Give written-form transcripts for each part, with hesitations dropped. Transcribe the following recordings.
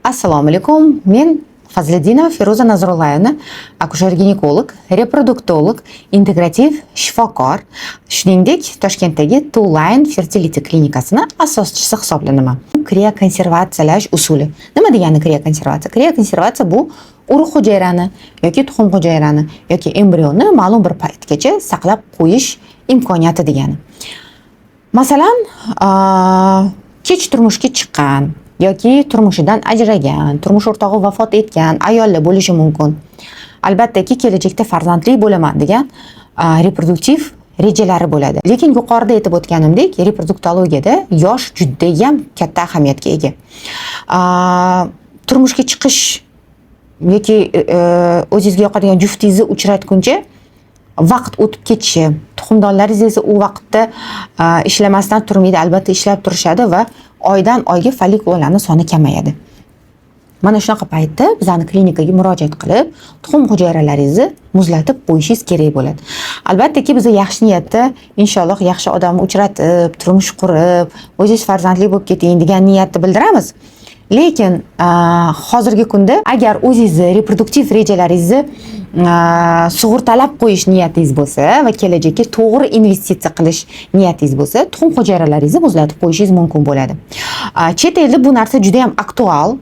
Assalomu alaykum. Men Fazliddinova Feruza Nazrullayevna, akusher-ginekolog, reproduktolog, integrativ shifokor, shuningdek Toshkentdagi Two Line Fertility klinikasini asoschisi hisoblanaman. Kriyokonservatsiyalash usuli. Nima degani kriyokonservatsiya? Kriyokonservatsiya bu urug' hujayrani yoki tuxum hujayrani yoki embrionni ma'lum bir paytgacha saqlab qo'yish imkoniyati degani. Masalan, kech turmushga chiqqan yoki turmushidan ajragan, turmush o'rtog'i vafot etgan ayollar bo'lishi mumkin. Albattaki kelajakda farzandli bo'laman degan reproduktiv rejalari bo'ladi. Lekin yuqorida aytib o'tganimdek, reproduktologiyada yosh juda ham katta ahamiyatga ega. Turmushga chiqish yoki o'zingizga yoqadigan juftingizni uchratguncha vaqt o'tib ketishi, tuxumdonlaringiz esa u vaqtda ishlamasdan turmaydi, albatta ishlab turishadi va oydan oyga follikullarning soni kamayadi. Mana shunaqa paytda bizning klinikaga murojaat qilib, tuxum hujayralaringizni muzlatib qo'yishingiz kerak bo'ladi. Albattaki biz yaxshi niyatda, inshaalloh yaxshi odamni uchratib, turmush qurib, o'zingiz farzandli bo'lib keting degan niyatni bildiramiz. Lekin hozirgi kunda agar o'zingizni reproduktiv rejalaringizni sug'urtalab qo'yish niyatingiz bo'lsa va kelajakka to'g'ri investitsiya qilish niyatingiz bo'lsa, tuxum hujayralaringizni muzlatib qo'yishingiz mumkin bo'ladi. Chet elda bu narsa juda ham aktual.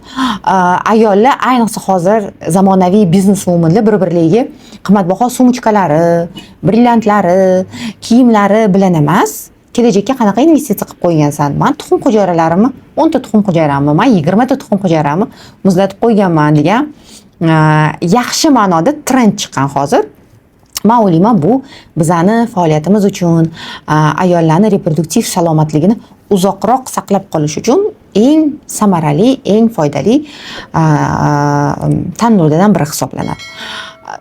Ayollar, ayniqsa hozir zamonaviy bizneswomanlar bir-birlariga qimmatbaho sumочкалari, brilliantlari, kiyimlari bilan emas, kelajakka qanaqa investitsiya qilib qo'ygansan? Men tuxum hujayralarimni 10 ta tuxum hujayramni, men 20 ta tuxum hujayramni muzlatib qo'yganman degan yaxshi ma'noda trend chiqqan hozir. Men o'ylayman, bu bizani faoliyatimiz uchun, ayollarning reproduktiv salomatligini uzoqroq saqlab qolish uchun eng samarali, eng foydali tanlovlardan biri hisoblanadi.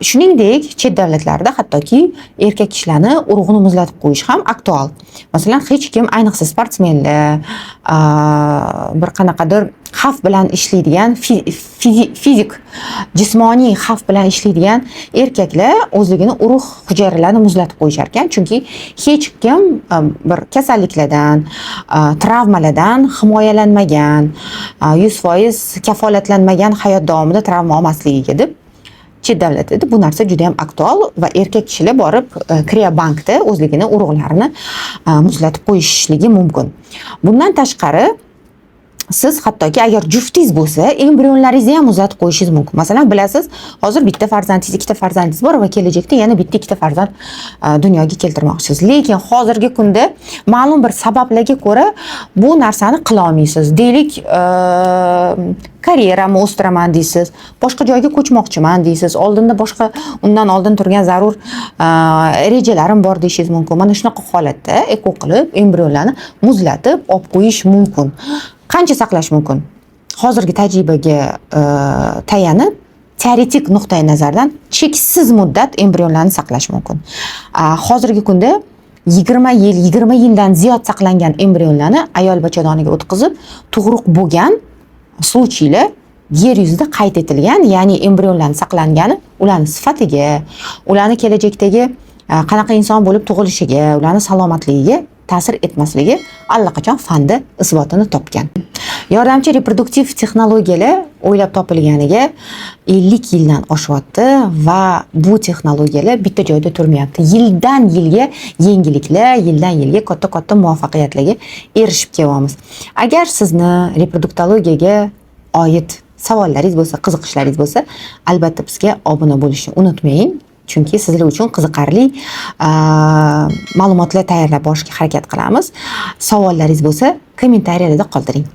Shuningdek, chet davlatlarda hattoki erkak kishilarni urug'ini muzlatib qo'yish ham aktual. Masalan, hech kim, ayniqsa sportsmenlar, bir qanaqadir xavf bilan ishlaydigan, fizik, jismoniy xavf bilan ishlaydigan erkaklar o'zligini urug' hujayralarini muzlatib qo'yishar ekan, chunki hech kim bir kasalliklardan, travmalardan himoyalanmagan, 100% kafolatlanmagan hayot davomida travma olmasligiga deb chet davlatlarda bu narsa juda ham aktual va erkak kishilar borib Kriyobankda o'zligini urug'larini muzlatib qo'yishligi mumkin. Bundan tashqari, siz hattoki agar juftingiz bo'lsa, embrionlaringizni ham muzlatib qo'yishingiz mumkin. Masalan, bilasiz, hozir bitta farzandingiz, ikkita farzandingiz bor va kelajakda yana bitta, ikkita farzand dunyoga keltirmoqchisiz. Lekin hozirgi kunda ma'lum bir sabablarga ko'ra bu narsani qila olmaysiz. Deylik, karyeramni o'stiraman deysiz, boshqa joyga ko'chmoqchiman deysiz, oldinda boshqa undan oldin turgan zarur rejalarim bor deyishingiz mumkin. Mana shunaqa holatda eko qilib embrionlarni muzlatib olib qo'yish mumkin. Qancha saqlash mumkin? Hozirgi tajribaga tayanib, teoretik nuqtai nazardan cheksiz muddat embrionlarni saqlash mumkin. Hozirgi kunda 20 yildan ziyod saqlangan embrionlarni ayol bachadoniga o'tkazib, tug'ruq bo'lgan случайlar yer yuzida qayd etilgan, ya'ni embrionlarni saqlangani ularning sifatiga, ularning kelajakdagi qanaqa inson bo'lib tug'ilishiga, ularning salomatligiga ta'sir etmasligi allaqachon fanda isbotini topgan. Yordamchi reproduktiv texnologiyalar o'ylab topilganiga 50 yildan oshyapti va bu texnologiyalar bitta joyda turmayapti. Yildan yilga yangiliklar, yildan yilga katta muvaffaqiyatlarga erishib kelyapmiz. Agar sizni reproduktologiyaga oid savollaringiz bo'lsa, qiziqishlaringiz bo'lsa, albatta bizga obuna bo'lishni unutmang. Chunki sizlar uchun qiziqarli ma'lumotlar tayyorlab borishga harakat qilamiz. Savollaringiz bo'lsa, kommentariyalarda qoldiring.